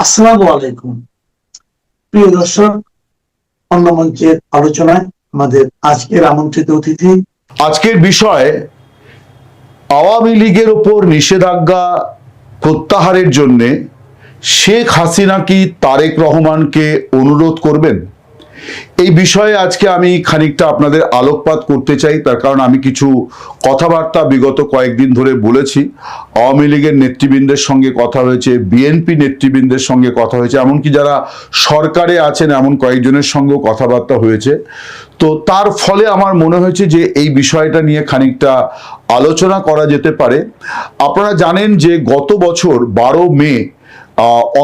আসসালামু আলাইকুম প্রিয় দর্শক, অন্য মঞ্চের আলোচনায় আমাদের আজকের আমন্ত্রিত অতিথি। আজকের বিষয় আওয়ামী লীগের ওপর নিষেধাজ্ঞা প্রত্যাহারের জন্য শেখ হাসিনা কি তারেক রহমানকে অনুরোধ করবেন? এই বিষয়ে আজকে আমি খানিকটা আপনাদের আলোকপাত করতে চাই। তার কারণ আমি কিছু কথাবার্তা বিগত কয়েকদিন ধরে বলেছি। আওয়ামী লীগের নেতৃবৃন্দের সঙ্গে কথা হয়েছে, বিএনপি নেতৃবৃন্দের সঙ্গে কথা হয়েছে, এমনকি যারা সরকারে আছেন এমন কয়েকজনের সঙ্গেও কথাবার্তা হয়েছে। তো তার ফলে আমার মনে হয়েছে যে এই বিষয়টা নিয়ে খানিকটা আলোচনা করা যেতে পারে। আপনারা জানেন যে গত বছর 12 মে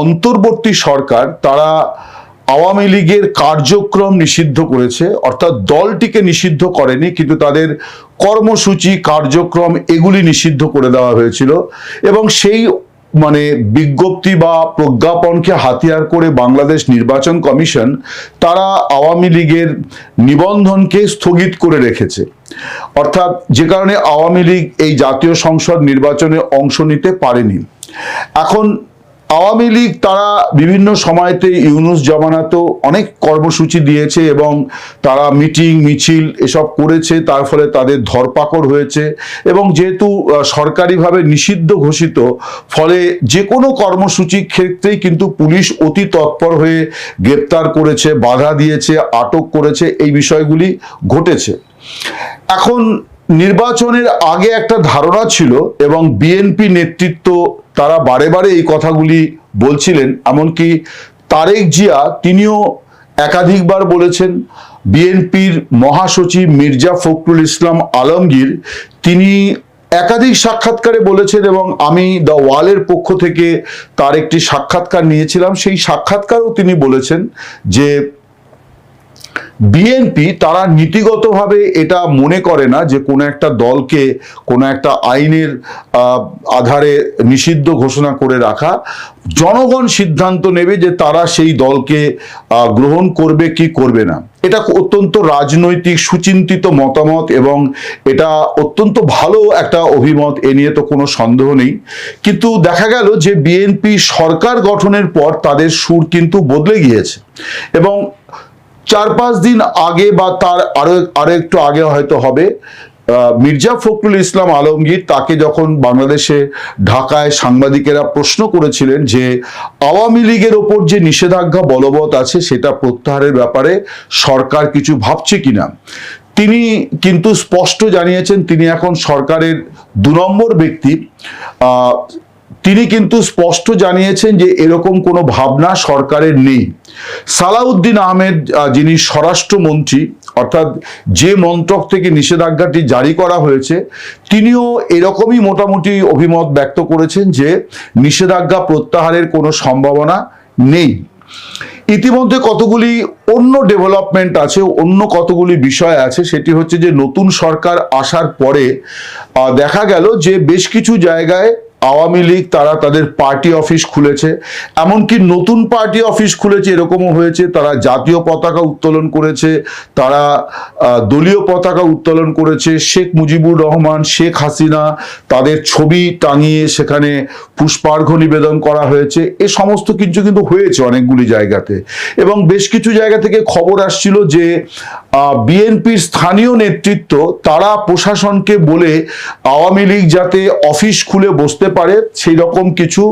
অন্তর্বর্তী সরকার তারা আওয়ামী লীগের কার্যক্রম নিষিদ্ধ করেছে, অর্থাৎ দলটিকে নিষিদ্ধ করেনি, কিন্তু তাদের কর্মসূচি কার্যক্রম এগুলি নিষিদ্ধ করে দেওয়া হয়েছিল। এবং সেই বিজ্ঞপ্তি বা প্রজ্ঞাপনকে হাতিয়ার করে বাংলাদেশ নির্বাচন কমিশন তারা আওয়ামী লীগের নিবন্ধনকে স্থগিত করে রেখেছে, অর্থাৎ যে কারণে আওয়ামী লীগ এই জাতীয় সংসদ নির্বাচনে অংশ নিতে পারেনি। এখন আওয়ামী লীগ তারা বিভিন্ন সময়তে ইউনূস জামানাতেও অনেক কর্মসূচি দিয়েছে এবং তারা মিটিং মিছিল এসব করেছে, তার ফলে তাদের ধরপাকড় হয়েছে। এবং যেহেতু সরকারিভাবে নিষিদ্ধ ঘোষিত, ফলে যে কোনো কর্মসূচির ক্ষেত্রেই কিন্তু পুলিশ অতি তৎপর হয়ে গ্রেপ্তার করেছে, বাধা দিয়েছে, আটক করেছে, এই বিষয়গুলি ঘটেছে। এখন নির্বাচনের আগে একটা ধারণা ছিল এবং বিএনপি নেতৃত্ব তারা বারে বারে এই কথাগুলি বলছিলেন, এমনকি তারেক জিয়া তিনিও একাধিকবার বলেছেন। বিএনপির মহাসচিব মির্জা ফখরুল ইসলাম আলমগীর তিনি একাধিক সাক্ষাৎকারে বলেছেন এবং আমি দ্য ওয়ালের পক্ষ থেকে তার একটি সাক্ষাৎকার নিয়েছিলাম। সেই সাক্ষাৎকারও তিনি বলেছেন যে বিএনপি তারা নীতিগতভাবে এটা মনে করে না যে কোনো একটা দলকে কোনো একটা আইনের আধারে নিষিদ্ধ ঘোষণা করে রাখা। জনগণ সিদ্ধান্ত নেবে যে তারা সেই দলকে গ্রহণ করবে কি করবে না। এটা অত্যন্ত রাজনৈতিক সুচিন্তিত মতামত এবং এটা অত্যন্ত ভালো একটা অভিমত, এ নিয়ে তো কোনো সন্দেহ নেই। কিন্তু দেখা গেল যে বিএনপি সরকার গঠনের পর তাদের সুর কিন্তু বদলে গিয়েছে এবং 4-5 দিন আগে বা তার আরো একটু আগে হয়তো হবে, মির্জা ফখরুল ইসলাম আলমগীর তাকে যখন বাংলাদেশে ঢাকায় সাংবাদিকেরা প্রশ্ন করেছিলেন যে আওয়ামী লীগের ওপর যে নিষেধাজ্ঞা বলবৎ আছে সেটা প্রত্যাহারের ব্যাপারে সরকার কিছু ভাবছে কিনা, তিনি কিন্তু স্পষ্ট জানিয়েছেন তিনি এখন সরকারের 2 নম্বর ব্যক্তি। তিনি কিন্তু স্পষ্ট জানিয়েছেন যে এরকম কোনো ভাবনা সরকারের নেই। সালাউদ্দিন আহমেদ যিনি স্বরাষ্ট্রমন্ত্রী, অর্থাৎ যে মন্ত্রক থেকে নিষেধাজ্ঞাটি জারি করা হয়েছে, তিনিও এরকমই মোটামুটি অভিমত ব্যক্ত করেছেন যে নিষেধাজ্ঞা প্রত্যাহারের কোনো সম্ভাবনা নেই। ইতিমধ্যে কতগুলি অন্য ডেভেলপমেন্ট আছে, অন্য কতগুলি বিষয় আছে। সেটি হচ্ছে যে নতুন সরকার আসার পরে দেখা গেল যে বেশ কিছু জায়গায় আওয়ামী লীগ তারা তাদের পার্টি অফিস খুলেছে, এমনকি নতুন পার্টি অফিস খুলেছে এরকমও হয়েছে। তারা জাতীয় পতাকা উত্তোলন করেছে, তারা দলীয় পতাকা উত্তোলন করেছে, শেখ মুজিবুর রহমান, শেখ হাসিনা তাদের ছবি টাঙিয়ে সেখানে পুষ্পার্ঘ্য নিবেদন করা হয়েছে। এ সমস্ত কিছু কিন্তু হয়েছে অনেকগুলি জায়গাতে। এবং বেশ কিছু জায়গা থেকে খবর আসছিল যে বিএনপির স্থানীয় নেতৃত্ব তারা প্রশাসনকে বলে আওয়ামী লীগ যাতে অফিস খুলে বসতে পারে সেই রকম কিছু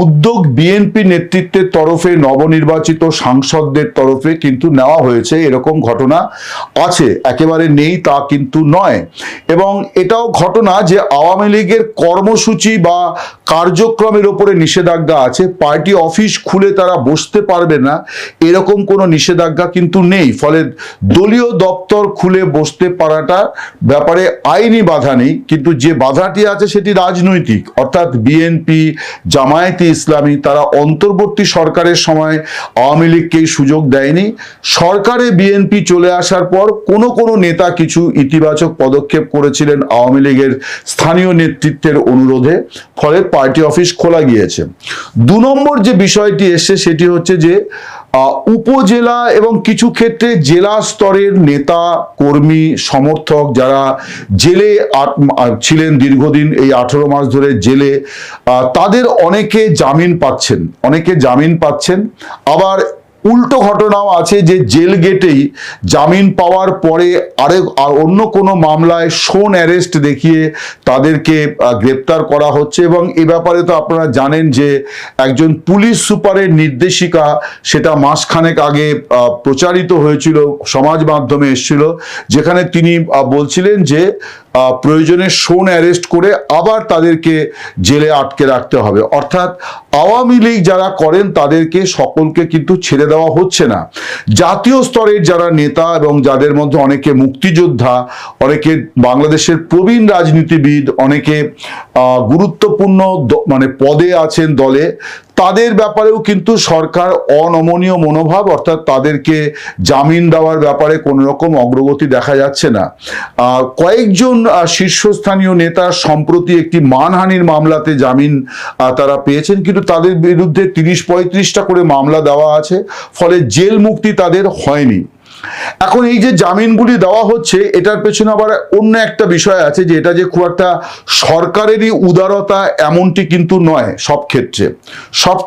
উদ্যোগ বিএনপি নেতৃত্বের তরফে নবনির্বাচিত সাংসদদের তরফে কিন্তু নেওয়া হয়েছে। এরকম ঘটনা আছে, একেবারে নেই তা কিন্তু নয়। এবং এটাও ঘটনা যে আওয়ামী লীগের কর্মসূচি বা কার্যক্রমের উপরে নিষেধাজ্ঞা আছে, পার্টি অফিস খুলে তারা বসতে পারবে না এরকম কোনো নিষেধাজ্ঞা কিন্তু নেই। ফলে দলীয় দপ্তর খুলে বসতে পারাটা ব্যাপারে আইনি বাধা নেই, কিন্তু যে বাধাটি আছে সেটি রাজনৈতিক। অর্থাৎ বিএনপি, জামায়াতে ইসলামী তারা অন্তর্বর্তী সরকারের সময় আওয়ামী লীগকে সুযোগ দেয়নি। সরকারে বিএনপি চলে আসার পর কোনো নেতা কিছু ইতিবাচক পদক্ষেপ করেছিলেন আওয়ামী লীগের স্থানীয় নেতৃত্বের অনুরোধে, ফলে পার্টি অফিস খোলা গিয়েছে। 2 নম্বর যে বিষয়টি এসছে সেটি হচ্ছে যে উপজেলা এবং কিছু ক্ষেত্রে জেলা স্তরের নেতা কর্মী সমর্থক যারা জেলে ছিলেন দীর্ঘদিন, এই 18 মাস ধরে জেলে, তাদের অনেকে জামিন পাচ্ছেন। আবার উল্টো ঘটনাও আছে যে জেল গেটেই জামিন পাওয়ার পরে অন্য কোনো মামলায় শোন অ্যারেস্ট দেখিয়ে তাদেরকে গ্রেপ্তার করা হচ্ছে। এবং এ ব্যাপারে তো আপনারা জানেন যে একজন পুলিশ সুপারের নির্দেশিকা, সেটা মাসখানেক আগে প্রচারিত হয়েছিল, সমাজ মাধ্যমে এসেছিল, যেখানে তিনি বলছিলেন যে প্রয়োজনে শোন অ্যারেস্ট করে আবার তাদেরকে জেলে আটকে রাখতে হবে। অর্থাৎ আওয়ামী লীগ যারা করেন তাদেরকে সকলকে কিন্তু ছেড়ে দেওয়া হচ্ছে না। জাতীয় স্তরের যারা নেতা এবং যাদের মধ্যে অনেকে মুক্তিযোদ্ধা, অনেকে বাংলাদেশের প্রবীণ রাজনীতিবিদ, অনেকে গুরুত্বপূর্ণ মানে পদে আছেন দলে, তাদের ব্যাপারেও কিন্তু সরকার অনমনীয় মনোভাব, অর্থাৎ তাদেরকে জামিন দেওয়ার ব্যাপারে কোনো রকম অগ্রগতি দেখা যাচ্ছে না। কয়েকজন শীর্ষস্থানীয় নেতা সম্প্রতি একটি মানহানির মামলাতে জামিন তারা পেয়েছেন, কিন্তু তাদের বিরুদ্ধে 30-35টা করে মামলা দেওয়া আছে, ফলে জেল মুক্তি তাদের হয়নি। এখন এই যে জামিনগুলি দেওয়া হচ্ছে, এটার পেছনে আবার অন্য একটা বিষয় আছে, যে এটা যে খুব একটা সরকারেরই উদারতা এমনটি কিন্তু নয়, সব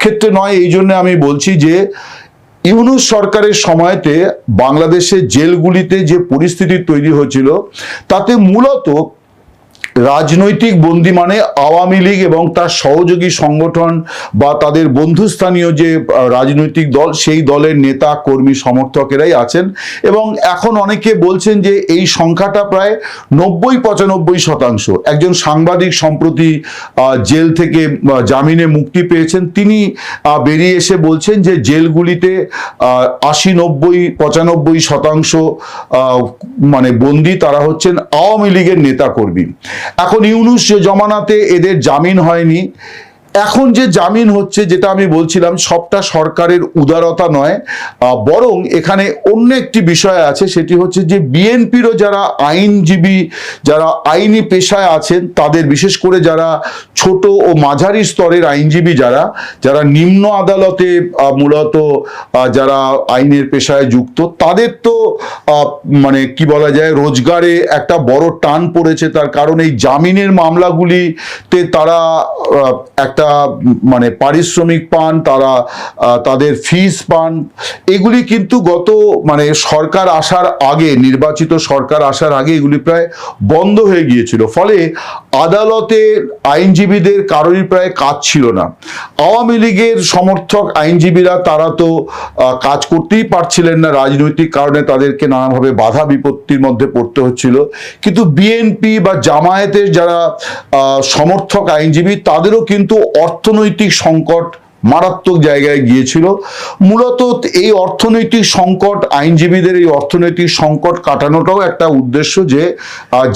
ক্ষেত্রে নয়। এই জন্য আমি বলছি যে ইউনূস সরকারের সময়তে বাংলাদেশের জেলগুলিতে যে পরিস্থিতি তৈরি হয়েছিল, তাতে মূলত রাজনৈতিক বন্দী মানে আওয়ামী লীগ এবং তার সহযোগী সংগঠন বা তাদের বন্ধুস্থানীয় যে রাজনৈতিক দল, সেই দলের নেতা কর্মী সমর্থকেরাই আছেন। এবং এখন অনেকে বলছেন যে এই সংখ্যাটা প্রায় 90-95%। একজন সাংবাদিক সম্প্রতি জেল থেকে জামিনে মুক্তি পেয়েছেন, তিনি বেরিয়ে এসে বলছেন যে জেলগুলিতে 80-90-95% মানে বন্দী তারা হচ্ছেন আওয়ামী লীগের নেতাকর্মী। এখন ইউনূস জমানাতে এদের জামিন হয়নি, এখন যে জামিন হচ্ছে, যেটা আমি বলছিলাম, সবটা সরকারের উদারতা নয়, বরং এখানে অন্য একটি বিষয় আছে, সেটি হচ্ছে যে বিএনপিরও যারা আইনজীবী, যারা আইনি পেশায় আছেন, তাদের বিশেষ করে যারা ছোট ও মাঝারি স্তরের আইনজীবী, যারা নিম্ন আদালতে মূলত যারা আইনের পেশায় যুক্ত, তাদের তো মানে কি বলা যায়, রোজগারে একটা বড় টান পড়েছে। তার কারণ এই জামিনের মামলাগুলিতে তারা একটা মানে পারিশ্রমিক পান, তারা তাদের ফিস পান, এগুলি কিন্তু গত মানে সরকার আসার আগে, নির্বাচিত সরকার আসার আগে এগুলি প্রায় বন্ধ হয়ে গিয়েছিল। ফলে আদালতে আইনজীবীদের কারোরই প্রায় কাজ ছিল না। আওয়ামী লীগের সমর্থক আইনজীবীরা তারা তো কাজ করতেই পারছিলেন না, রাজনৈতিক কারণে তাদেরকে নানাভাবে বাধা বিপত্তির মধ্যে পড়তে হচ্ছিল। কিন্তু বিএনপি বা জামায়াতের যারা সমর্থক আইনজীবী, তাদেরও কিন্তু অর্থনৈতিক সংকট মারাত্মক জায়গায় গিয়েছিল। মূলত এই অর্থনৈতিক সংকট, আইনজীবীদের এই অর্থনৈতিক সংকট কাটানোটাও একটা উদ্দেশ্য, যে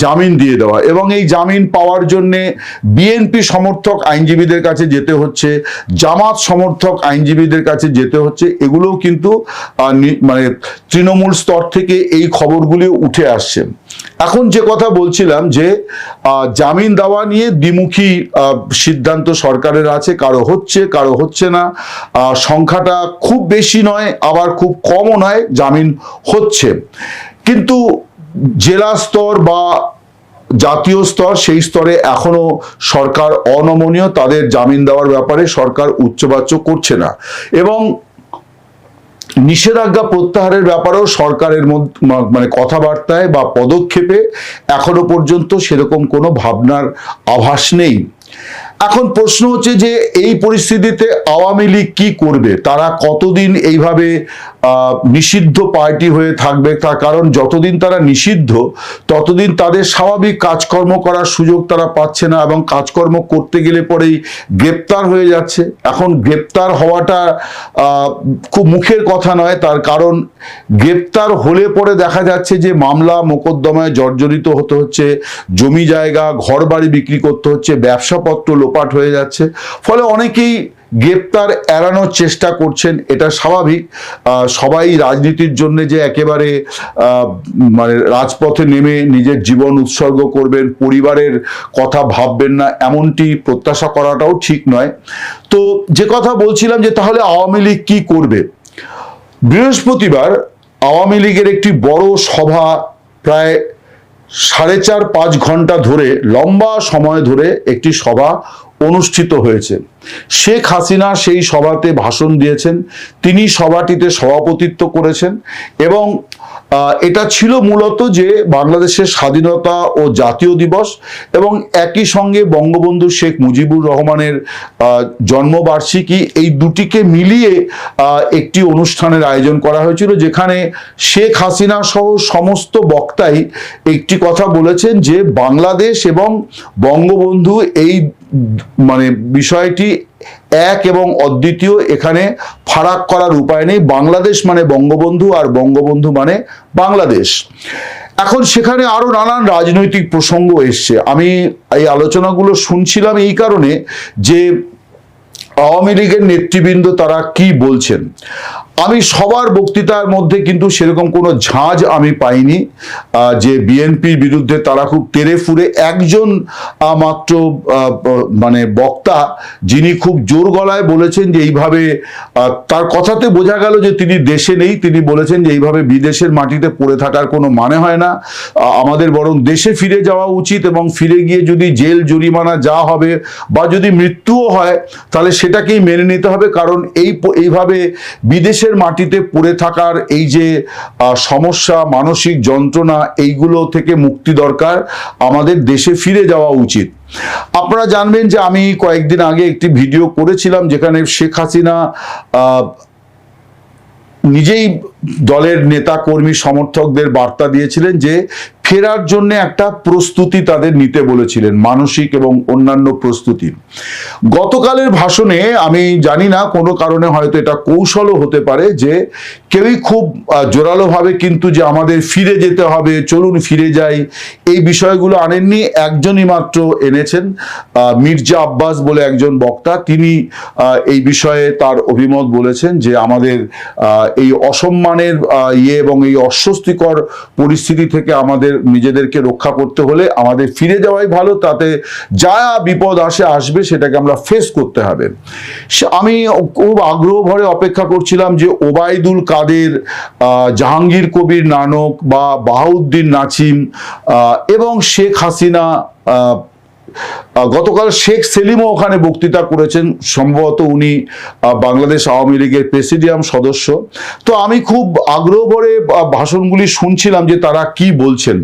জামিন দিয়ে দেওয়া। এবং এই জামিন পাওয়ার জন্যে বিএনপি সমর্থক আইনজীবীদের কাছে যেতে হচ্ছে, জামাত সমর্থক আইনজীবীদের কাছে যেতে হচ্ছে। এগুলোও কিন্তু মানে তৃণমূল স্তর থেকে এই খবরগুলি উঠে আসছে। এখন যে কথা বলছিলাম, যে জামিন দেওয়া নিয়ে দ্বিমুখী সিদ্ধান্ত সরকারের আছে, কারো হচ্ছে না। সংখ্যাটা খুব বেশি নয়, আবার খুব কমও নয়, জামিন হচ্ছে। কিন্তু জেলা স্তর বা জাতীয় স্তর, সেই স্তরে এখনো সরকার অনমনীয়, তাদের জামিন দেওয়ার ব্যাপারে সরকার উচ্চবাচ্য করছে না। এবং নিষেধাজ্ঞা প্রত্যাহারের ব্যাপারেও সরকারের মানে কথাবার্তায় বা পদক্ষেপে এখনো পর্যন্ত সেরকম কোনো ভাবনার আভাস নেই। এখন প্রশ্ন হচ্ছে যে এই পরিস্থিতিতে আওয়ামী লীগ কি করবে, তারা কতদিন এইভাবে নিষিদ্ধ পার্টি হয়ে থাকবে। তার কারণ যতদিন তারা নিষিদ্ধ, ততদিন তাদের স্বাভাবিক কাজকর্ম করার সুযোগ তারা পাচ্ছে না, এবং কাজকর্ম করতে গেলে পরেই গ্রেপ্তার হয়ে যাচ্ছে। এখন গ্রেপ্তার হওয়াটা খুব মুখের কথা নয়, তার কারণ গ্রেপ্তার হলে পরে দেখা যাচ্ছে যে মামলা মোকদ্দমায় জর্জরিত হতে হচ্ছে, জমি জায়গা ঘর বাড়ি বিক্রি করতে হচ্ছে, ব্যবসাপত্র লোপাট হয়ে যাচ্ছে। ফলে অনেকেই গ্রেপ্তার এড়ানোর চেষ্টা করছেন, এটা স্বাভাবিক। সবাই রাজনীতির জন্য যে একেবারে মানে রাজপথে নেমে নিজের জীবন উৎসর্গ করবেন, পরিবারের কথা ভাববেন না, এমনটি প্রত্যাশা করাটাও ঠিক নয়। তো যে কথা বলছিলাম, যে তাহলে আওয়ামী লীগ কি করবে, বৃহস্পতিবার আওয়ামী লীগের একটি বড় সভা, প্রায় 4.5-5 ঘন্টা ধরে, লম্বা সময় ধরে একটি সভা অনুষ্ঠিত হয়েছে। শেখ হাসিনা সেই সভাতে ভাষণ দিয়েছেন, তিনি সভাটিতে সভাপতিত্ব করেছেন এবং এটা ছিল মূলত যে বাংলাদেশের স্বাধীনতা ও জাতীয় দিবস এবং একই সঙ্গে বঙ্গবন্ধু শেখ মুজিবুর রহমানের জন্মবার্ষিকী, এই দুটিকে মিলিয়ে একটি অনুষ্ঠানের আয়োজন করা হয়েছিল, যেখানে শেখ হাসিনা সহ সমস্ত বক্তাই একটি কথা বলেছেন যে বাংলাদেশ এবং বঙ্গবন্ধু এই বিষয়টি এক এবং অদ্বিতীয়, এখানে ফারাক করার উপায় নেই। বাংলাদেশ মানে বঙ্গবন্ধু আর বঙ্গবন্ধু মানে বাংলাদেশ। এখন সেখানে আরো নানান রাজনৈতিক প্রসঙ্গ এসছে। আমি এই আলোচনাগুলো শুনছিলাম এই কারণে যে আওয়ামী লীগের নেতৃবৃন্দ তারা কি বলছেন। আমি সবার বক্তৃতার মধ্যে কিন্তু সেরকম কোনো ঝাঁজ আমি পাইনি যে বিএনপির বিরুদ্ধে তারা খুব তেড়ে ফুরে। একজন মাত্র বক্তা যিনি খুব জোর গলায় বলেছেন যে এইভাবে, তার কথাতে বোঝা গেল যে তিনি দেশে নেই, তিনি বলেছেন যে এইভাবে বিদেশের মাটিতে পড়ে থাকার কোনো মানে হয় না, আমাদের বরং দেশে ফিরে যাওয়া উচিত এবং ফিরে গিয়ে যদি জেল জরিমানা যা হবে বা যদি মৃত্যুও হয় তাহলে সেটাকেই মেনে নিতে হবে, কারণ এইভাবে বিদেশের মাটিতে পড়ে থাকার এই যে সমস্যা, মানসিক যন্ত্রণা, এইগুলো থেকে মুক্তি দরকার, আমাদের দেশে ফিরে যাওয়া উচিত। আপনারা জানবেন যে আমি কয়েকদিন আগে একটি ভিডিও করেছিলাম যেখানে শেখ হাসিনা নিজেই দলের নেতা কর্মী সমর্থকদের বার্তা দিয়েছিলেন যে ফেরার জন্য একটা প্রস্তুতি তাদের নিতে বলেছিলেন, মানসিক এবং অন্যান্য প্রস্তুতি। গতকালের ভাষণে আমি জানি না, কোনো কারণে হয়তো এটা কৌশলও হতে পারে যে কেউই খুব জোরালোভাবে কিন্তু যে আমাদের ফিরে যেতে হবে, চলুন ফিরে যাই, এই বিষয়গুলো আনেননি। একজনই মাত্র এনেছেন, মির্জা আব্বাস বলে একজন বক্তা, তিনি এই বিষয়ে তার অভিমত বলেছেন যে আমাদের এই অসম্মানের এবং এই অস্বস্তিকর পরিস্থিতি থেকে আমাদের নিজেদেরকে রক্ষা করতে হলে আমাদের ফিরে যাওয়াই ভালো, তাতে যা বিপদ আসবে সেটাকে আমরা ফেস করতে হবে। আমি খুব আগ্রহ ভরে অপেক্ষা করছিলাম যে ওবায়দুল কাদের, জাহাঙ্গীর কবির নানক বা বাহাউদ্দিন নাচিম এবং শেখ হাসিনা, গতকাল শেখ সেলিমও ওখানে বক্তৃতা করেছেন, সম্ভবত উনি বাংলাদেশ আওয়ামী লীগের প্রেসিডিয়াম সদস্য। তো আমি খুব আগ্রহ ভরে ভাষণগুলি শুনছিলাম যে তারা কি বলছেন,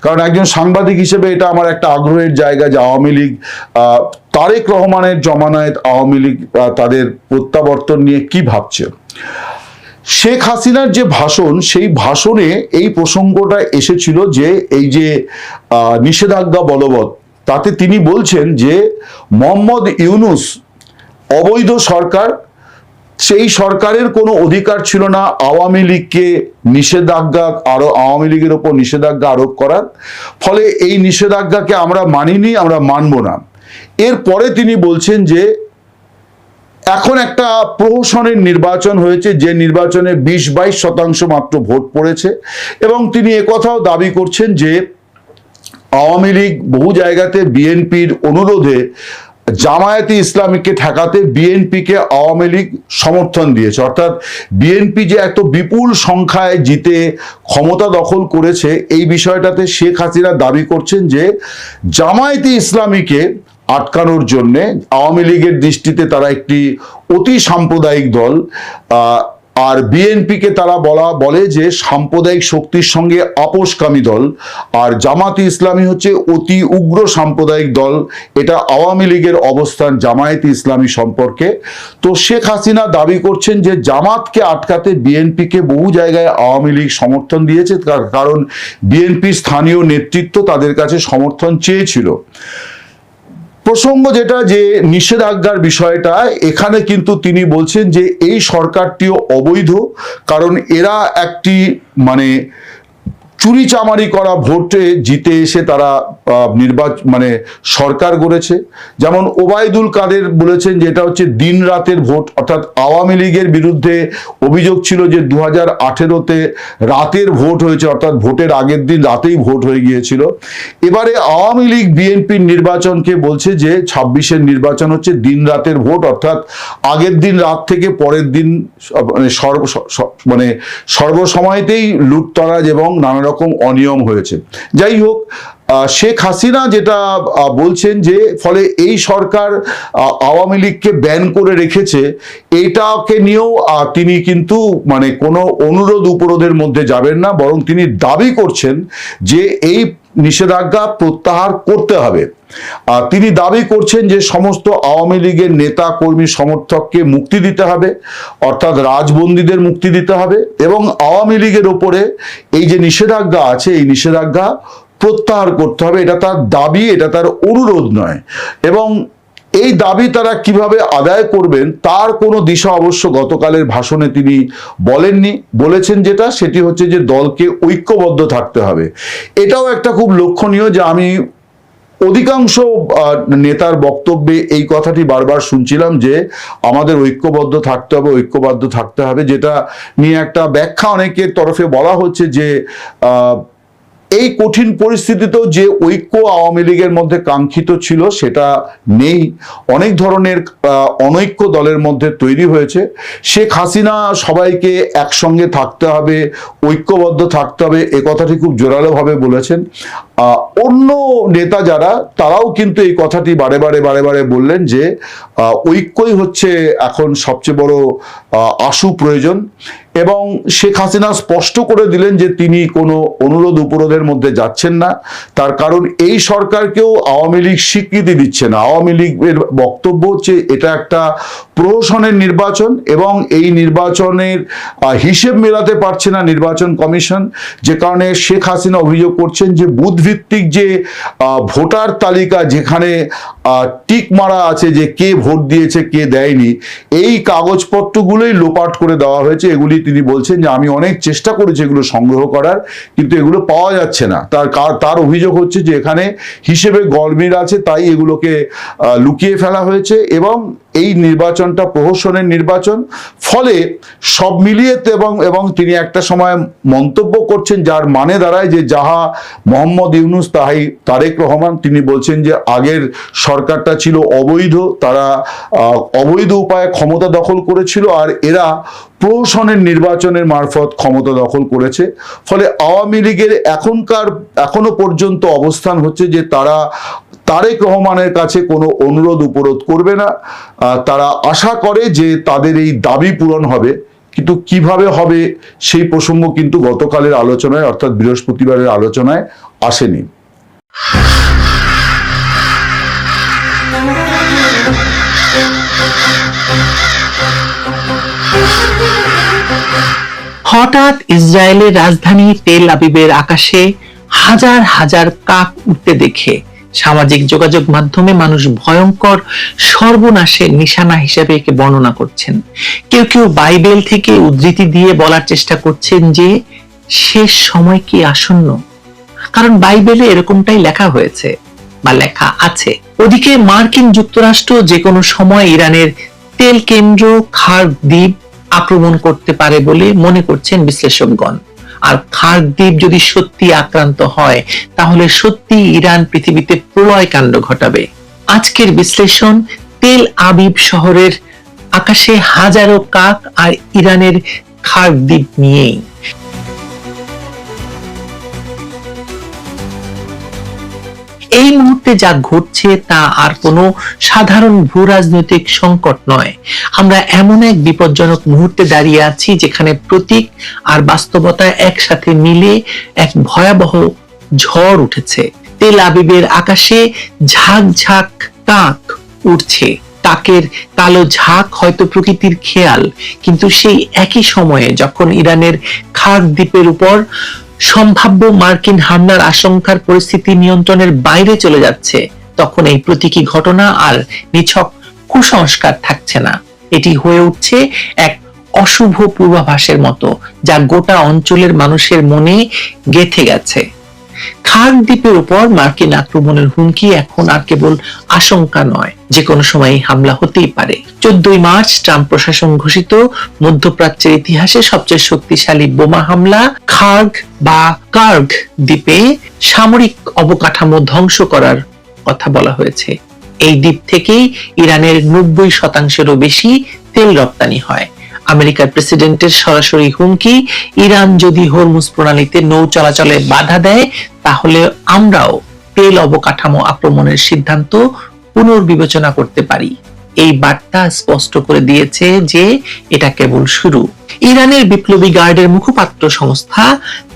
কারণ একজন সাংবাদিক হিসেবে এটা আমার একটা আগ্রহের জায়গা যে আওয়ামী লীগ, তারেক রহমানের জমানায় আওয়ামী লীগ তাদের প্রত্যাবর্তন নিয়ে কি ভাবছে। শেখ হাসিনার যে ভাষণ, সেই ভাষণে এই প্রসঙ্গটা এসেছিল যে এই যে নিষেধাজ্ঞা বলবৎ, তাতে তিনি বলছেন যে মোহাম্মদ ইউনূস অবৈধ সরকার, সেই সরকারের কোনো অধিকার ছিল না আওয়ামী লীগকে আওয়ামী লীগের ওপর নিষেধাজ্ঞা আরোপ করার, ফলে এই নিষেধাজ্ঞাকে আমরা মানিনি, আমরা মানব না। এরপরে তিনি বলছেন যে এখন একটা প্রহসনের নির্বাচন হয়েছে, যে নির্বাচনে 20-22% মাত্র ভোট পড়েছে, এবং তিনি একথাও দাবি করছেন যে আওয়ামী লীগ বহু জায়গাতে বিএনপির অনুরোধে জামায়াতে ইসলামীকে ঠেকাতে বিএনপিকে আওয়ামী লীগ সমর্থন দিয়েছে, অর্থাৎ বিএনপি যে এত বিপুল সংখ্যায় জিতে ক্ষমতা দখল করেছে, এই বিষয়টাতে শেখ হাসিনা দাবি করছেন যে জামায়াতে ইসলামীকে আটকানোর জন্যে, আওয়ামী লীগের দৃষ্টিতে তারা একটি অতি সাম্প্রদায়িক দল, আর বিএনপিকে তারা বলে যে সাম্প্রদায়িক শক্তির সঙ্গে আপোষকামী দল, আর জামায়াতে ইসলামী হচ্ছে অতি উগ্র সাম্প্রদায়িক দল। এটা আওয়ামী লীগের অবস্থান জামায়াতে ইসলামী সম্পর্কে। তো শেখ হাসিনা দাবি করছেন যে জামাতকে আটকাতে বিএনপিকে বহু জায়গায় আওয়ামী লীগ সমর্থন দিয়েছে, কারণ বিএনপির স্থানীয় নেতৃত্ব তাদের কাছে সমর্থন চেয়েছিল। প্রসঙ্গ যেটা যে নিষেধাজ্ঞার বিষয়টা, এখানে কিন্তু তিনি বলছেন যে এই সরকারটিও অবৈধ, কারণ এরা একটি চুরি চামারি করা ভোটে জিতে এসে তারা মানে সরকার গড়েছে। যেমন ওবায়দুল কাদের বলেছেন যে এটা হচ্ছে দিন রাতের ভোট, অর্থাৎ আওয়ামী লীগের বিরুদ্ধে অভিযোগ ছিল যে 2018-তে রাতের ভোট হয়েছে, অর্থাৎ ভোটের আগের দিন রাতেই ভোট হয়ে গিয়েছিল। এবারে আওয়ামী লীগ বিএনপির নির্বাচনকে বলছে যে 26-এর নির্বাচন হচ্ছে দিন রাতের ভোট, অর্থাৎ আগের দিন রাত থেকে পরের দিন মানে সর্বসময়তেই লুটতরাজ এবং নানা রকম অনিয়ম হয়েছে। যাই হোক, শেখ হাসিনা যেটা বলছেন যে ফলে এই সরকার আওয়ামী লীগকে ব্যান করে রেখেছে, এটাকে নিয়েও তিনি কিন্তু মানে কোনো অনুরোধ উপরোধের মধ্যে যাবেন না, বরং তিনি দাবি করছেন যে এই নিষেধাজ্ঞা প্রত্যাহার করতে হবে। তিনি দাবি করছেন যে সমস্ত আওয়ামী লীগের নেতা কর্মী সমর্থককে মুক্তি দিতে হবে, অর্থাৎ রাজবন্দীদের মুক্তি দিতে হবে, এবং আওয়ামী লীগের ওপরে এই যে নিষেধাজ্ঞা আছে এই নিষেধাজ্ঞা প্রত্যাহার করতে হবে। এটা তার দাবি, এটা তার অনুরোধ নয়। এবং এই দাবি তারা কিভাবে আদায় করবেন তার কোনো দিশা অবশ্য গতকালের ভাষণে তিনি বলেননি। বলেছেন যেটা, সেটি হচ্ছে যে দলকে ঐক্যবদ্ধ থাকতে হবে। এটাও একটা খুব লক্ষণীয় যে আমি অধিকাংশ নেতার বক্তব্যে এই কথাটি বারবার শুনছিলাম যে আমাদের ঐক্যবদ্ধ থাকতে হবে, ঐক্যবদ্ধ থাকতে হবে, যেটা নিয়ে একটা ব্যাখ্যা অনেকের তরফে বলা হচ্ছে যে এই কঠিন পরিস্থিতিতেও যে ঐক্য আওয়ামী লীগের মধ্যে কাঙ্ক্ষিত ছিল সেটা নেই, অনেক ধরনের অনৈক্য দলের মধ্যে তৈরি হয়েছে। শেখ হাসিনা সবাইকে একসঙ্গে থাকতে হবে, ঐক্যবদ্ধ থাকতে হবে, এ কথাটি খুব জোরালোভাবে বলেছেন। অন্য নেতা যারা তারাও কিন্তু এই কথাটি বারে বারে বললেন যে ঐক্যই হচ্ছে এখন সবচেয়ে বড় আশু প্রয়োজন। এবং শেখ হাসিনা স্পষ্ট করে দিলেন যে তিনি কোনো অনুরোধ উপরোধের মধ্যে যাচ্ছেন না, তার কারণ এই সরকারকেও আওয়ামী লীগ স্বীকৃতি দিচ্ছে না। আওয়ামী লীগের বক্তব্য হচ্ছে এটা একটা প্রহসনের নির্বাচন এবং এই নির্বাচনের হিসেব মেলাতে পারছে না নির্বাচন কমিশন, যে কারণে শেখ হাসিনা অভিযোগ করছেন যে বুথভিত্তিক যে ভোটার তালিকা যেখানে টিক মারা আছে যে কে ভোট দিয়েছে কে দেয়নি, এই কাগজপত্রগুলোই লোপাট করে দেওয়া হয়েছে। এগুলি তিনি বলছেন যে আমি অনেক চেষ্টা করেছি এগুলো সংগ্রহ করার, কিন্তু এগুলো পাওয়া যাচ্ছে না। তার অভিযোগ হচ্ছে যে এখানে হিসেবে গরমিল আছে, তাই এগুলোকে লুকিয়ে ফেলা হয়েছে এবং এই নির্বাচনটা প্রহসনের নির্বাচন। ফলে সব মিলিয়ে এবং তিনি একটা সময় মন্তব্য করছেন যার মানে দাঁড়ায় যে যাহা মোহাম্মদ ইউনূস তাহাই তারেক রহমান। তিনি বলছেন যে আগের সরকারটা ছিল অবৈধ, তারা অবৈধ উপায়ে ক্ষমতা দখল করেছিল, আর এরা প্রহসনের নির্বাচনের মারফত ক্ষমতা দখল করেছে। ফলে আওয়ামী লীগের এখনো পর্যন্ত অবস্থান হচ্ছে যে তারা তারেক রহমানের কাছে কোনো অনুরোধ উপরোধ করবে না। তারা আশা করে যে তাদের এই দাবি পূরণ হবে, কিন্তু কিভাবে হবে সেই প্রসঙ্গ কিন্তু গতকালের আলোচনায় অর্থাৎ বৃহস্পতিবারের আলোচনায় আসেনি। হঠাৎ ইসরায়েলের রাজধানী তেল আবিবের আকাশে হাজার হাজার কাক উঠতে দেখে সামাজিক যোগাযোগ মাধ্যমে মানুষ ভয়ঙ্কর সর্বনাশের নিশানা হিসেবে একে বর্ণনা করছেন। কেউ কেউ বাইবেল থেকে উদ্ধৃতি দিয়ে বলার চেষ্টা করছেন যে শেষ সময় কি আসন্ন, কারণ বাইবেলে এরকমটাই লেখা হয়েছে বা লেখা আছে। ওদিকে মার্কিন যুক্তরাষ্ট্র যে কোনো সময় ইরানের তেল কেন্দ্র খার্গ দ্বীপ আক্রমণ করতে পারে বলে মনে করছেন বিশ্লেষকগণ। আর খার্গ দ্বীপ যদি সত্যি আক্রান্ত হয় তাহলে সত্যি ইরান পৃথিবীতে প্রলয় কাণ্ড ঘটাবে। আজকের বিশ্লেষণ তেল আবিব শহরের আকাশে হাজারো কাক আর ইরানের খার্গ দ্বীপ নিয়েই। এই মুহূর্তে যা ঘটছে তা আর কোনো সাধারণ ভূ রাজনৈতিক সংকট নয়। আমরা এমন এক বিপজ্জনক মুহূর্তে দাঁড়িয়ে আছি যেখানে প্রতীক আর বাস্তবতা একসাথে মিলে এক ভয়াবহ ঝড় উঠেছে। তেল আবিবের আকাশে ঝাঁক ঝাঁক কাক উঠছে। কাকের কালো ঝাঁক হয়তো প্রকৃতির খেয়াল, কিন্তু সেই একই সময়ে যখন ইরানের খার্গ দ্বীপের উপর সম্ভাব্য মার্কিন হামলার আশঙ্কার পরিস্থিতি নিয়ন্ত্রণের বাইরে চলে যাচ্ছে, তখন এই প্রতীকী ঘটনা আর নিছক কুসংস্কার থাকছে না, এটি হয়ে উঠছে এক অশুভ পূর্বাভাসের মতো, যা গোটা অঞ্চলের মানুষের মনে গেঁথে গেছে। খার্ক দ্বীপের উপর মার্কিন আক্রমণের হুমকি এখন আর কেবল আশঙ্কা নয়, যে কোনো সময় হামলা হতেই পারে। 14 মার্চ ট্রাম্প প্রশাসন ঘোষিত মধ্যপ্রাচ্যের ইতিহাসে সবচেয়ে শক্তিশালী বোমা হামলা খার্ক বা কার্গ দ্বীপে সামরিক অবকাঠামো ধ্বংস করার কথা বলা হয়েছে। এই দ্বীপ থেকেই ইরানের 90% বেশি তেল রপ্তানি হয়। আমেরিকার প্রেসিডেন্টের সরাসরি হুমকি, ইরান যদি হরমুজ প্রণালীতে নৌ চলাচলে বাধা দেয় তাহলে আমরাও তেল অবকাঠামো আক্রমণের সিদ্ধান্ত পুনর্বিবেচনা করতে পারি। এই বার্তা স্পষ্ট করে দিয়েছে যে এটা কেবল শুরু। ইরানের বিপ্লবী গার্ডের মুখপাত্র সংস্থা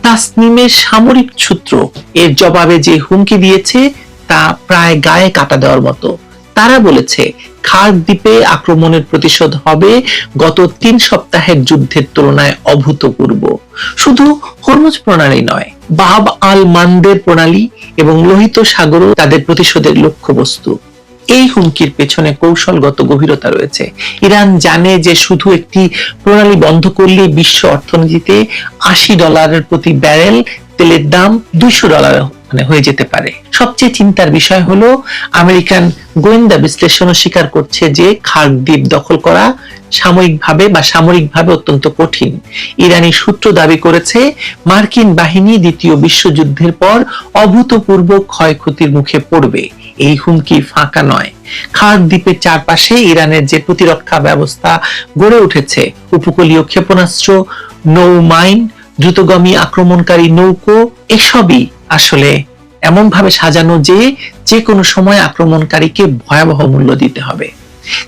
তাসনিমের সামরিক সূত্র এর জবাবে যে হুমকি দিয়েছে তা প্রায় গায়ে কাটা দেওয়ার মতো। তারা বলেছে খার্ক দ্বীপে আক্রমণের প্রতিশোধ হবে গত 3 সপ্তাহের যুদ্ধের তুলনায় অভূতপূর্ব। শুধু হরমুজ প্রণালী নয়, বাব আল মানদের প্রণালী এবং লোহিত সাগরও তাদের প্রতিশোধের লক্ষ্যবস্তু। এই হুমকির পেছনে কৌশলগত গভীরতা রয়েছে। ইরান জানে যে শুধু একটি প্রণালী বন্ধ করলে বিশ্ব অর্থনীতিতে $80 প্রতি ব্যারেল তেলের দাম $200 হয়ে যেতে পারে। সবচেয়ে চিন্তার বিষয় হলো আমেরিকান গোয়েন্দা বিশ্লেষণও স্বীকার করছে যে খার্ক দ্বীপ দখল করা সামরিকভাবে অত্যন্ত কঠিন। ইরানি সূত্র দাবি করেছে মার্কিন বাহিনী দ্বিতীয় বিশ্বযুদ্ধের পর অভূতপূর্ব ক্ষয়ক্ষতির মুখে পড়বে। এই হুমকি ফাঁকা নয়। খার্ক দ্বীপের চারপাশে ইরানের যে প্রতিরক্ষা ব্যবস্থা গড়ে উঠেছে, উপকূলীয় ক্ষেপণাস্ত্র, নৌ মাইন, দ্রুতগামী আক্রমণকারী নৌকো, এসবই আসলে এমন ভাবে সাজানো যে কোনো সময় আক্রমণকারীকে ভয়াবহ মূল্য দিতে হবে।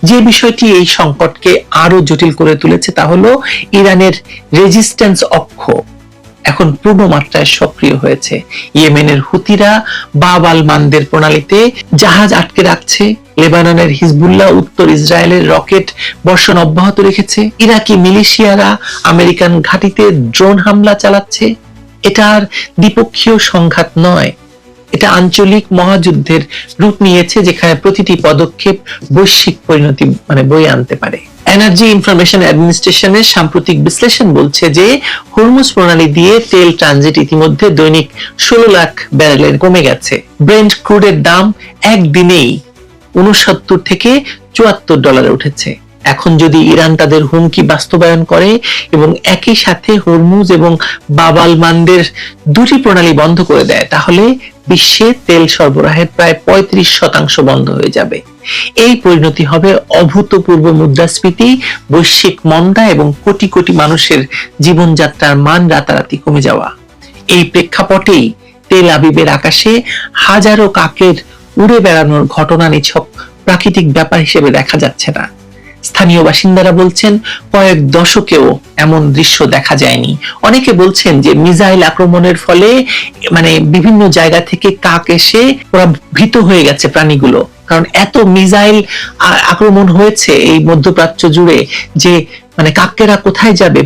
যে বিষয়টি এই সংকটকে আরো জটিল করে তুলেছে তা হলো ইরানের রেজিস্ট্যান্স অক্ষ এখন পূর্ণ মাত্রায় সক্রিয় হয়েছে। ইয়েমেনের হুতিরা বাব আল মানদের প্রণালীতে জাহাজ আটকে রাখছে, লেবাননের হিজবুল্লাহ উত্তর ইসরায়েলের রকেট বর্ষণ অব্যাহত রেখেছে, ইরাকি মিলিশিয়ারা আমেরিকান ঘাঁটিতে ড্রোন হামলা চালাচ্ছে। এটা আর দ্বিপক্ষীয় সংঘাত নয়, এটা আঞ্চলিক মহাযুদ্ধের রূপ নিয়েছে, যেখানে প্রতিটি পদক্ষেপ বৈশ্বিক পরিণতি বয়ে আনতে পারে। এনার্জি ইনফরমেশন অ্যাডমিনিস্ট্রেশনের সাম্প্রতিক বিশ্লেষণ বলছে যে হরমুজ প্রণালী দিয়ে তেল ট্রানজিট ইতিমধ্যে দৈনিক 16 লাখ ব্যারেলের কমে গেছে। ব্রেন্ট ক্রুডের দাম একদিনেই $69 থেকে $74 উঠেছে। এখন যদি ইরান তাদের হুমকি বাস্তবায়ন করে এবং একই সাথে হরমুজ এবং বাব আল মানদের দুটি প্রণালী বন্ধ করে দেয়, তাহলে বিশ্বে তেল সরবরাহের প্রায় 35% বন্ধ হয়ে যাবে। এই পরিণতি হবে অভূতপূর্ব মুদ্রাস্ফীতি, বৈশ্বিক মন্দা এবং কোটি কোটি মানুষের জীবনযাত্রার মান রাতারাতি কমে যাওয়া। এই প্রেক্ষাপটেই তেল আবিবের আকাশে হাজারো কাকের উড়ে বেড়ানোর ঘটনা নিছক প্রাকৃতিক ব্যাপার হিসেবে দেখা যাচ্ছে না। স্থানীয় বাসিন্দারা বলছেন কয়েক দশকেও এমন দৃশ্য দেখা যায়নি। অনেকে বলছেন যে মিসাইল আক্রমণের ফলে বিভিন্ন জায়গা থেকে কাক এসে ওরা ভীত হয়ে গেছে প্রাণীগুলো, কারণ এত মিসাইল আক্রমণ হয়েছে এই মধ্যপ্রাচ্য জুড়ে যে কাকেরা কোথায় যাবে,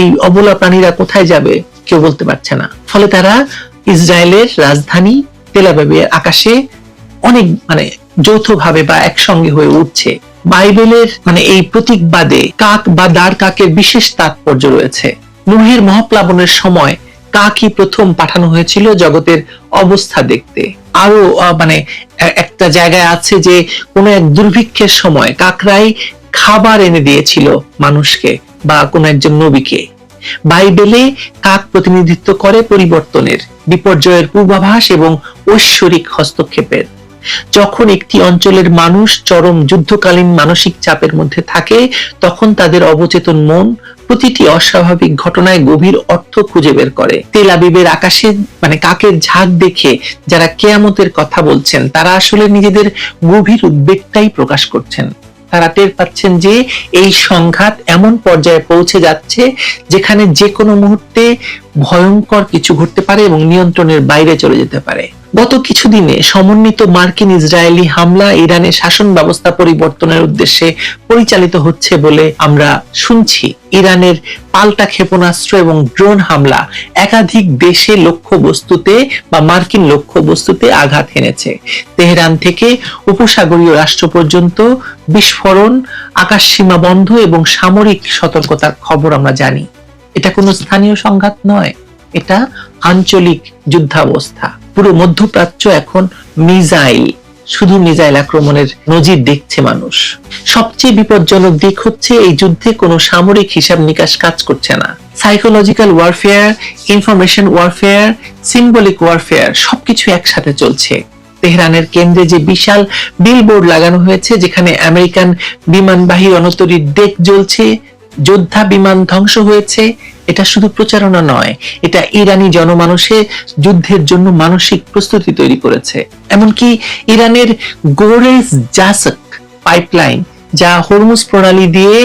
এই অবলা প্রাণীরা কোথায় যাবে কেউ বলতে পারছে না। ফলে তারা ইসরায়েলের রাজধানী তেল আবিবের আকাশে অনেক যৌথভাবে বা একসঙ্গে হয়ে উঠছে। বাইবেলের এই প্রতীকবাদে কাক বা দাঁড় কাকের বিশেষ তাৎপর্য রয়েছে। নূহের মহাপ্লাবনের সময় কাকই প্রথম পাঠানো হয়েছিল জগতের অবস্থা দেখতে। আরো একটা জায়গায় আছে যে কোনো এক দুর্ভিক্ষের সময় কাকরাই খাবার এনে দিয়েছিল মানুষকে বা কোনো একজন নবীকে। বাইবেলে কাক প্রতিনিধিত্ব করে পরিবর্তনের, বিপর্যয়ের পূর্বাভাস এবং ঐশ্বরিক হস্তক্ষেপের। যখন একটি অঞ্চলের মানুষ চরম যুদ্ধকালীন মানসিক চাপের মধ্যে থাকে, তখন তাদের অবচেতন মন প্রতিটি অস্বাভাবিক ঘটনায় গভীর অর্থ খুঁজে বের করে। তেল আবিবের আকাশে কাকের ঝাঁক দেখে যারা কিয়ামতের কথা বলছেন, তারা আসলে নিজেদের গভীর উদ্বেগটাই প্রকাশ করছেন। তারা টের পাচ্ছেন যে এই সংঘাত এমন পর্যায়ে পৌঁছে যাচ্ছে যেখানে যে কোনো মুহূর্তে ভয়ঙ্কর কিছু ঘটতে পারে এবং নিয়ন্ত্রণের বাইরে চলে যেতে পারে। গত কিছুদিনে সমন্বিত মার্কিন ইসরায়েলি হামলা ইরানের শাসন ব্যবস্থা পরিবর্তনের উদ্দেশ্যে পরিচালিত হচ্ছে বলে আমরা শুনছি। ইরানের পাল্টা ক্ষেপণাস্ত্র এবং ড্রোন হামলা একাধিক দেশে লক্ষ্যবস্তুতে বা মার্কিন লক্ষ্যবস্তুতে আঘাত হেনেছে। তেহরান থেকে উপসাগরীয় রাষ্ট্র পর্যন্ত বিস্ফোরণ, আকাশসীমা বন্ধ এবং সামরিক সতর্কতার খবর আমরা জানি। এটা কোনো স্থানীয় সংঘাত নয়, এটা আঞ্চলিক যুদ্ধাবস্থা। পুরো মধ্যপ্রাচ্য এখন শুধু মিসাইল আক্রমণের নজির দেখছে মানুষ। সবচেয়ে বিপজ্জনক দিক হচ্ছে এই যুদ্ধে কোনো সামরিক হিসাব নিকাশ কাজ করছে না। Psychological warfare, information warfare, symbolic warfare সবকিছু একসাথে চলছে। তেহরানের কেন্দ্রে যে বিশাল বিলবোর্ড লাগানো হয়েছে, যেখানে আমেরিকান বিমানবাহী রণতরীর ডেক জ্বলছে, যোদ্ধা বিমান ধ্বংস হয়েছে, এটা শুধু প্রচারণা নয়, এটা ইরানি জনমানুষে যুদ্ধের জন্য মানসিক প্রস্তুতি তৈরি করেছে। এমনকি ইরানের গোরেজ জাসক পাইপলাইন, যা হরমুজ প্রণালী দিয়ে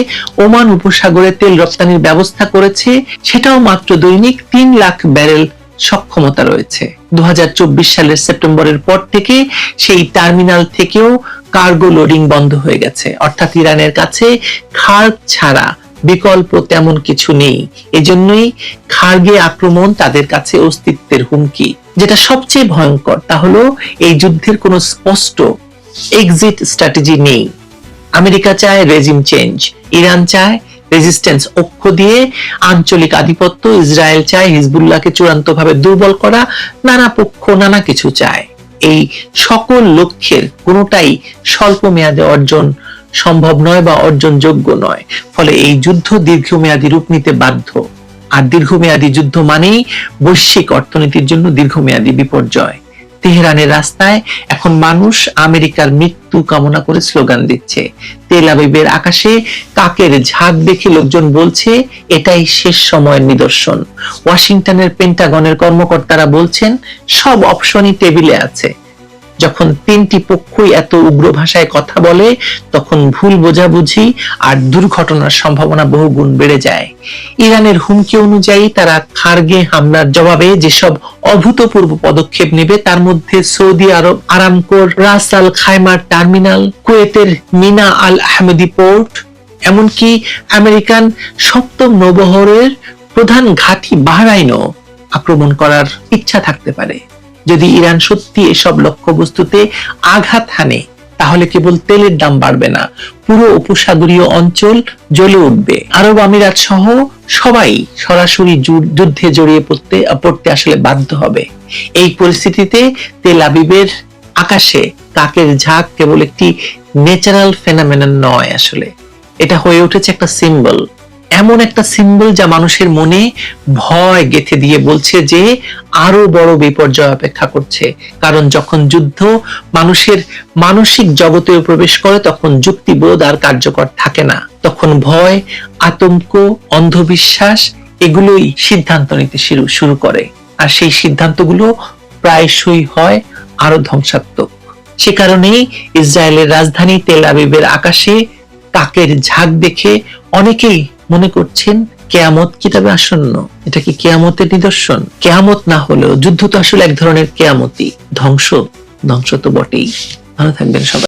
ওমান উপসাগরে তেল রপ্তানির ব্যবস্থা করেছে, সেটাও মাত্র দৈনিক 3 লাখ ব্যারেল সক্ষমতা রয়েছে। 2024 সালের সেপ্টেম্বরের পর থেকে সেই টার্মিনাল থেকেও কার্গো লোডিং বন্ধ হয়ে গেছে। অর্থাৎ ইরানের কাছে খার্গ ছাড়া বিকল্প তেমন কিছু নেই। এজন্যই খার্গে আক্রমণ তাদের কাছে অস্তিত্বের হুমকি। যেটা সবচেয়ে ভয়ঙ্কর তা হলো এই যুদ্ধের কোনো স্পষ্ট এক্সিট স্ট্র্যাটেজি নেই। আমেরিকা চায় রেজিম চেঞ্জ, ইরান চায় রেজিস্ট্যান্স অক্ষ দিয়ে আঞ্চলিক আধিপত্য, ইসরায়েল চায় হিজবুল্লাহকে চূড়ান্তভাবে দুর্বল করা, নানা পক্ষ নানা কিছু চায়। এই সকল লক্ষ্যের কোনোটাই স্বল্প মেয়াদে অর্জন সম্ভব নয় বা অর্জনযোগ্য নয়। ফলে এই যুদ্ধ দীর্ঘমেয়াদী রূপ নিতে বাধ্য। আর দীর্ঘমেয়াদী যুদ্ধ মানেই বৈশ্বিক অর্থনীতির জন্য দীর্ঘমেয়াদী বিপর্যয়। তেহরানের রাস্তায় এখন মানুষ আমেরিকার মৃত্যু কামনা করে স্লোগান দিচ্ছে। তেল আবিবের আকাশে কাকের ঝাঁক দেখে লোকজন বলছে এটাই শেষ সময়ের নিদর্শন। ওয়াশিংটনের পেন্টাগনের কর্মকর্তারা বলছেন সব অপশনই টেবিলে আছে। যখন 3টি পক্ষই এত উগ্র ভাষায় কথা বলে, তখন ভুল বোঝাবুঝি আর দুর্ঘটনার সম্ভাবনা বহুগুণ বেড়ে যায়। ইরানের হুমকি অনুযায়ী তারা খার্গে হামলার জবাবে যেসব অভূতপূর্ব পদক্ষেপ নেবে, তার মধ্যে সৌদি আরব আরামকোর রাস আল খাইমার টার্মিনাল, কুয়েতের মিনা আল আহমেদি পোর্ট, এমনকি আমেরিকান 7ম নৌবহরের প্রধান ঘাঁটি বাহরাইনও আক্রমণ করার ইচ্ছা থাকতে পারে। যদি ইরান সত্যি এসব লক্ষ্যবস্তুতে আঘাত হানে, তাহলে কেবল তেলের দাম বাড়বে না, পুরো উপসাগরীয় অঞ্চল জ্বলে উঠবে। আরব আমিরাত সহ সবাই সরাসরি যুদ্ধে জড়িয়ে পড়তে আসলে বাধ্য হবে। এই পরিস্থিতিতে তেল আবিবের আকাশে কাকের ঝাঁক কেবল একটি ন্যাচারাল ফেনোমেনন নয়, আসলে এটা হয়ে উঠেছে একটা সিম্বল। এমন একটা সিম্বল যা মানুষের মনে ভয় গেঁথে দিয়ে বলছে যে আরো বড় বিপর্যয় অপেক্ষা করছে। কারণ যখন যুদ্ধ মানুষের মানসিক জগতে প্রবেশ করে, তখন যুক্তিবোধ আর কার্যকর থাকে না। তখন ভয়, আতঙ্ক, অন্ধবিশ্বাস এগুলোই সিদ্ধান্ত নিতে শুরু করে। আর সেই সিদ্ধান্তগুলো প্রায়শই হয় আরো ধ্বংসাত্মক। সে কারণেই ইসরায়েলের রাজধানী তেল আবিবের আকাশে কাকের ঝাঁক দেখে অনেকেই মনে করছেন কেয়ামত কি তবে আসন্ন। এটা কি কেয়ামতের নিদর্শন? কেয়ামত না হলেও যুদ্ধ তো আসলে এক ধরনের কেয়ামতই। ধ্বংস তো বটেই। ভালো থাকবেন সবাই।